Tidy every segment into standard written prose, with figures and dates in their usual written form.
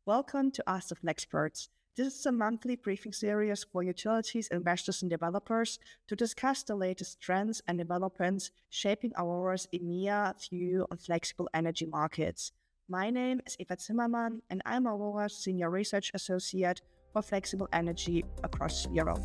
Welcome to Ask the Flexperts. This is a monthly briefing series for utilities, investors, and developers to discuss the latest trends and developments shaping Aurora's EMEA view on flexible energy markets. My name is Eva Zimmermann, and I'm Aurora's Senior Research Associate for Flexible Energy across Europe.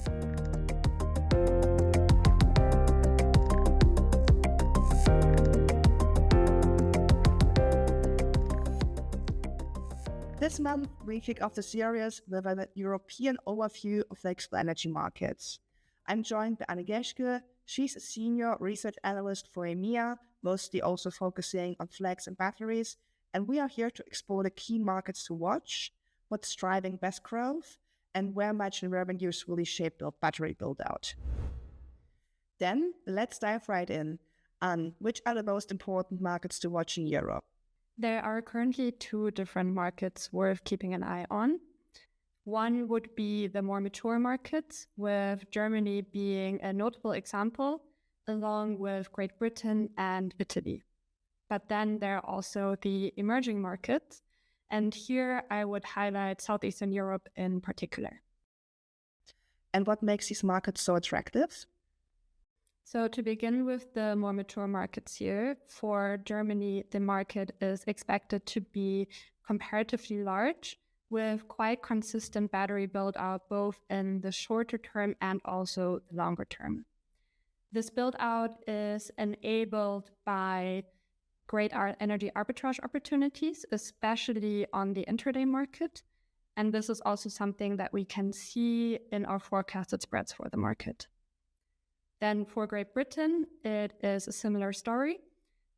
This month, we kick off the series with a European overview of flexible energy markets. I'm joined by Anne Geschke. She's a senior research analyst for EMEA, mostly also focusing on flex and batteries. And we are here to explore the key markets to watch, what's driving BESS growth, and where margin revenues really shape the battery build-out. Then, let's dive right in. Anne, which are the most important markets to watch in Europe? There are currently two different markets worth keeping an eye on. One would be the more mature markets, with Germany being a notable example, along with Great Britain and Italy. But then there are also the emerging markets, and here I would highlight Southeastern Europe in particular. And what makes these markets so attractive? So to begin with the more mature markets here, for Germany, the market is expected to be comparatively large with quite consistent battery build out both in the shorter term and also the longer term. This build out is enabled by great energy arbitrage opportunities, especially on the intraday market. And this is also something that we can see in our forecasted spreads for the market. Then for Great Britain, it is a similar story.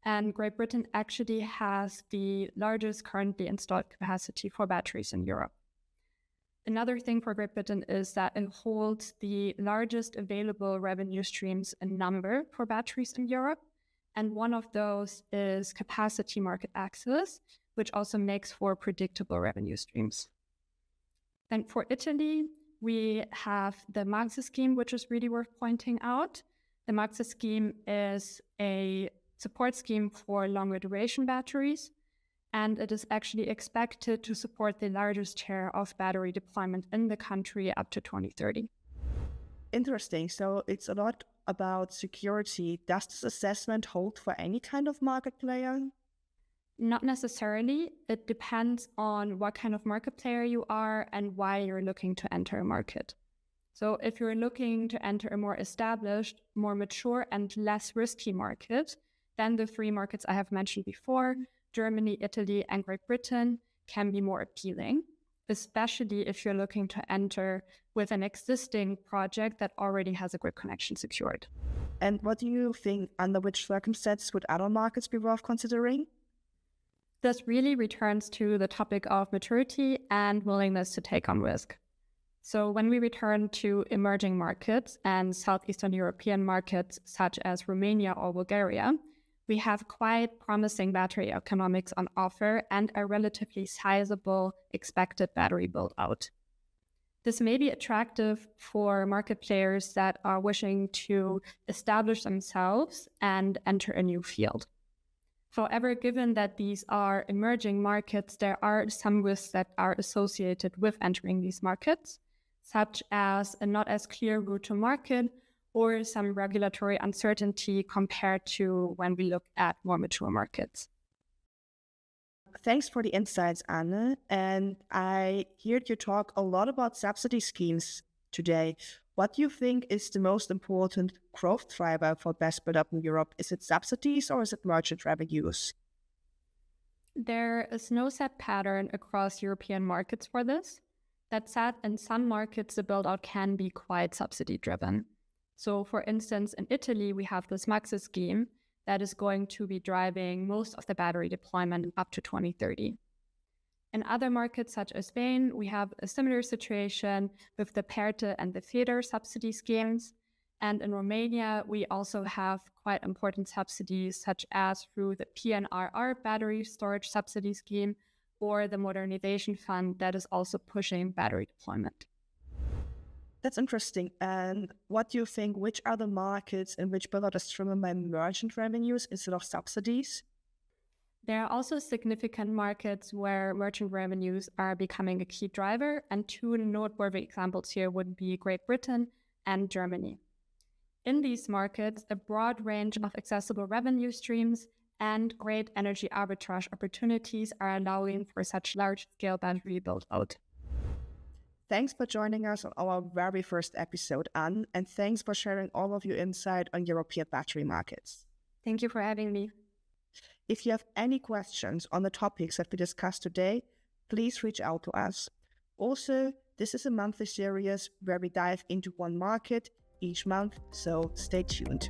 And Great Britain actually has the largest currently installed capacity for batteries in Europe. Another thing for Great Britain is that it holds the largest available revenue streams in number for batteries in Europe. And one of those is capacity market access, which also makes for predictable revenue streams. Then for Italy, we have the MAXE scheme, which is really worth pointing out. The MAXE scheme is a support scheme for longer duration batteries, and it is actually expected to support the largest share of battery deployment in the country up to 2030. Interesting. So it's a lot about security. Does this assessment hold for any kind of market player? Not necessarily. It depends on what kind of market player you are and why you're looking to enter a market. So if you're looking to enter a more established, more mature and less risky market, then the three markets I have mentioned before, Germany, Italy, and Great Britain, can be more appealing, especially if you're looking to enter with an existing project that already has a grid connection secured. And what do you think, under which circumstances would other markets be worth considering? This really returns to the topic of maturity and willingness to take on risk. So when we return to emerging markets and Southeastern European markets such as Romania or Bulgaria, we have quite promising battery economics on offer and a relatively sizable expected battery build out. This may be attractive for market players that are wishing to establish themselves and enter a new field. However, given that these are emerging markets, there are some risks that are associated with entering these markets, such as a not as clear route to market or some regulatory uncertainty compared to when we look at more mature markets. Thanks for the insights, Anne. And I heard you talk a lot about subsidy schemes today. What do you think is the most important growth driver for BESS build-up in Europe? Is it subsidies or is it merchant revenues? There is no set pattern across European markets for this. That said, in some markets, the build-out can be quite subsidy-driven. So for instance, in Italy, we have this MAXE scheme that is going to be driving most of the battery deployment up to 2030. In other markets, such as Spain, we have a similar situation with the PERTE and the FEDER subsidy schemes. And in Romania, we also have quite important subsidies, such as through the PNRR battery storage subsidy scheme or the modernization fund that is also pushing battery deployment. That's interesting. And what do you think, which are the markets in which build-out is driven by merchant revenues instead of subsidies? There are also significant markets where merchant revenues are becoming a key driver, and two noteworthy examples here would be Great Britain and Germany. In these markets, a broad range of accessible revenue streams and great energy arbitrage opportunities are allowing for such large-scale battery build-out. Thanks for joining us on our very first episode, Anne, and thanks for sharing all of your insight on European battery markets. Thank you for having me. If you have any questions on the topics that we discussed today, please reach out to us. Also, this is a monthly series where we dive into one market each month, so stay tuned.